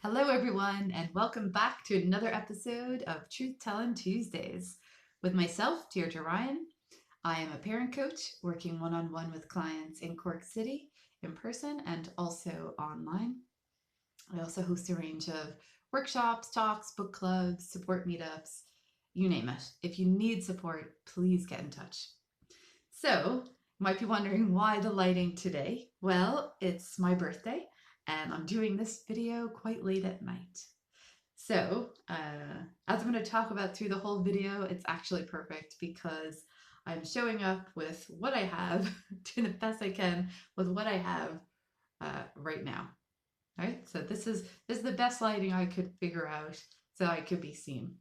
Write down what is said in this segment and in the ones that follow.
Hello, everyone, and welcome back to another episode of Tellin Tuesdays. With myself, Deirdre Ryan, I am a parent coach working one-on-one with clients in Cork City, in person, and also online. I also host a range of workshops, talks, book clubs, support meetups, you name it. If you need support, please get in touch. So, you might be wondering why the lighting today. Well, it's my birthday and I'm doing this video quite late at night. So, as I'm going to talk about through the whole video, it's actually perfect because I'm showing up with what I have, doing the best I can with what I have right now. Right? So this is the best lighting I could figure out so I could be seen.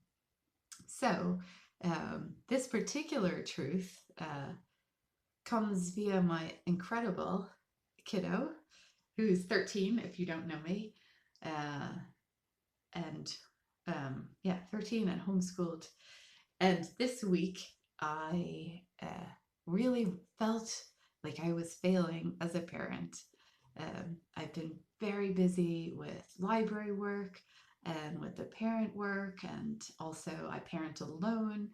So this particular truth comes via my incredible kiddo, who's 13, if you don't know me, and 13 and homeschooled. And this week, I really felt like I was failing as a parent. I've been very busy with library work and with the parent work, and also I parent alone.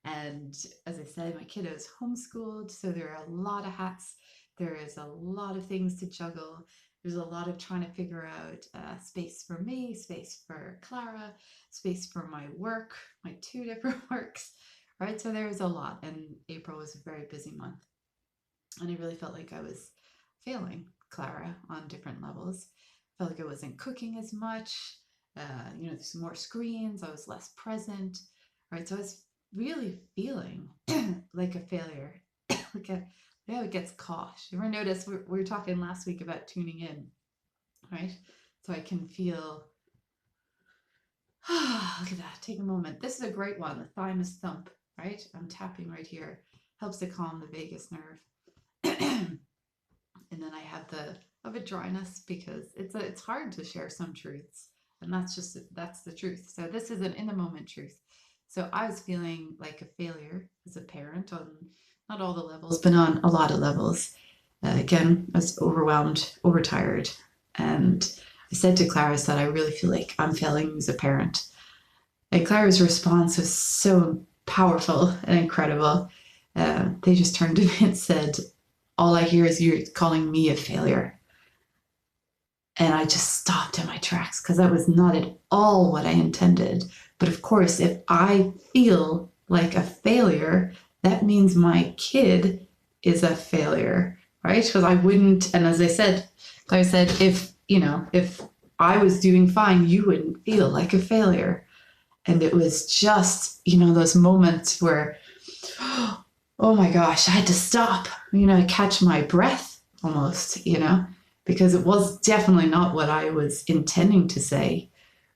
And as I said, my kiddo's homeschooled, so there are a lot of hats. There is a lot of things to juggle. There's a lot of trying to figure out space for me, space for Clara, space for my work, my two different works, right? So there's a lot, and April was a very busy month. And I really felt like I was failing Clara on different levels. I felt like I wasn't cooking as much. There's more screens. I was less present, right? So I was really feeling like a failure, it gets caught. You ever notice we were talking last week about tuning in, right? So I can feel, look at that, take a moment. This is a great one, the thymus thump, right? I'm tapping right here. Helps to calm the vagus nerve. And then I have a dryness because it's hard to share some truths, and that's the truth. So this is an in the moment truth. So I was feeling like a failure as a parent on not all the levels, but on a lot of levels. Again, I was overwhelmed, overtired, and I said to Clara that I really feel like I'm failing as a parent. And Clara's response was so powerful and incredible. They just turned to me and said, all I hear is you're calling me a failure. And I just stopped in my tracks because that was not at all what I intended. But of course, if I feel like a failure, that means my kid is a failure, right? Because I wouldn't, and as I said, Claire said, if I was doing fine, you wouldn't feel like a failure. And it was just, those moments where, oh my gosh, I had to stop, catch my breath almost, because it was definitely not what I was intending to say.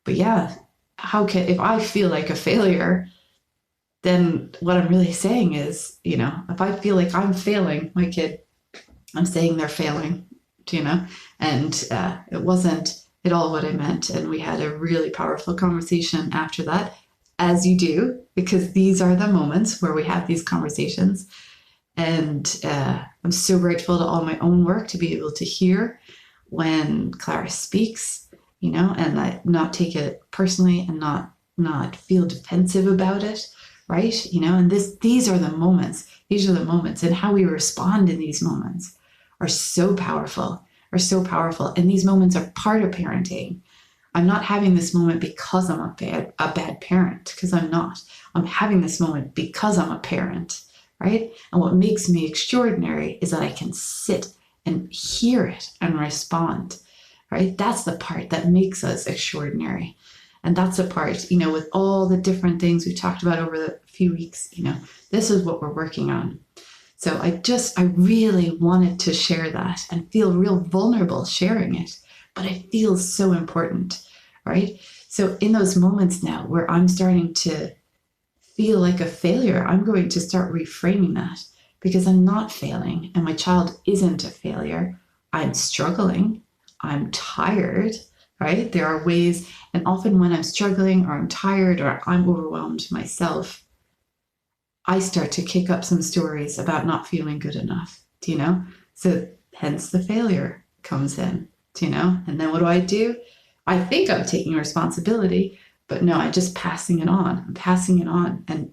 But yeah, if I feel like a failure, then what I'm really saying is, if I feel like I'm failing my kid, I'm saying they're failing, and it wasn't at all what I meant. And we had a really powerful conversation after that, as you do, because these are the moments where we have these conversations. And I'm so grateful to all my own work to be able to hear when Clara speaks, and I not take it personally and not feel defensive about it, right? And these are the moments. These are the moments, and how we respond in these moments are so powerful. And these moments are part of parenting. I'm not having this moment because I'm a bad parent, because I'm not. I'm having this moment because I'm a parent, right? And what makes me extraordinary is that I can sit and hear it and respond, right? That's the part that makes us extraordinary. And that's the part, with all the different things we talked about over the few weeks, this is what we're working on. So I really wanted to share that and feel real vulnerable sharing it, but it feels so important, right? So in those moments now where I'm starting to feel like a failure, I'm going to start reframing that, because I'm not failing and my child isn't a failure. I'm struggling. I'm tired, right? There are ways, and often when I'm struggling or I'm tired or I'm overwhelmed myself, I start to kick up some stories about not feeling good enough, So hence the failure comes in, and then what do? I think I'm taking responsibility, but no, I'm just passing it on. I'm passing it on. And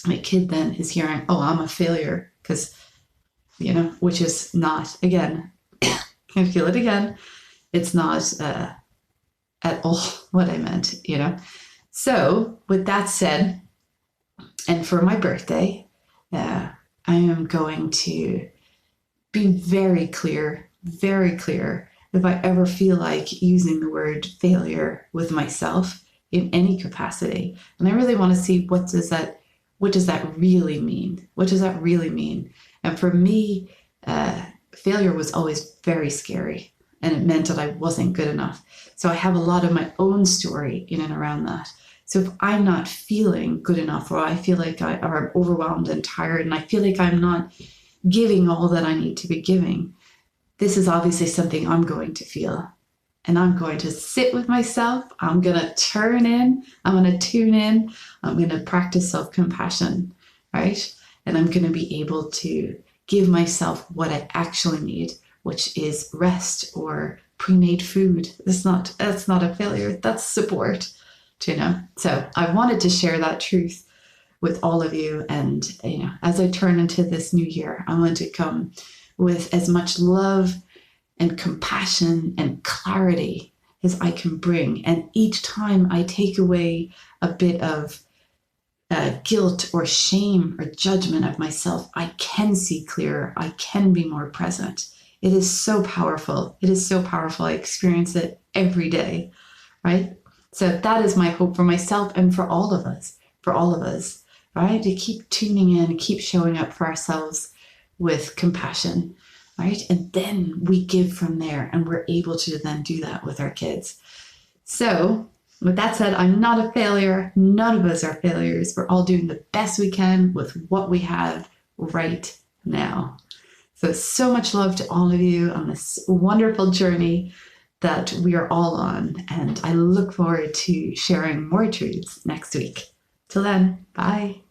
my kid then is hearing, oh, I'm a failure because, which is not, again, can feel it again. It's not at all what I meant. So, with that said, and for my birthday, I am going to be very clear if I ever feel like using the word failure with myself in any capacity. And I really want to see what does that really mean? What does that really mean? And for me, failure was always very scary, and it meant that I wasn't good enough. So I have a lot of my own story in and around that. So if I'm not feeling good enough, or I feel like I'm overwhelmed and tired, and I feel like I'm not giving all that I need to be giving, this is obviously something I'm going to feel. And I'm going to sit with myself. I'm going to turn in. I'm going to tune in. I'm going to practice self-compassion, right? And I'm going to be able to give myself what I actually need, which is rest or pre-made food. That's not a failure. That's support, So I wanted to share that truth with all of you. And, as I turn into this new year, I want to come with as much love and compassion and clarity as I can bring. And each time I take away a bit of guilt or shame or judgment of myself, I can see clearer. I can be more present. It is so powerful. It is so powerful. I experience it every day, right? So that is my hope for myself and for all of us, right? To keep tuning in, keep showing up for ourselves with compassion, right? And then we give from there, and we're able to then do that with our kids. So with that said, I'm not a failure. None of us are failures. We're all doing the best we can with what we have right now. So much love to all of you on this wonderful journey that we are all on. And I look forward to sharing more truths next week. Till then, bye.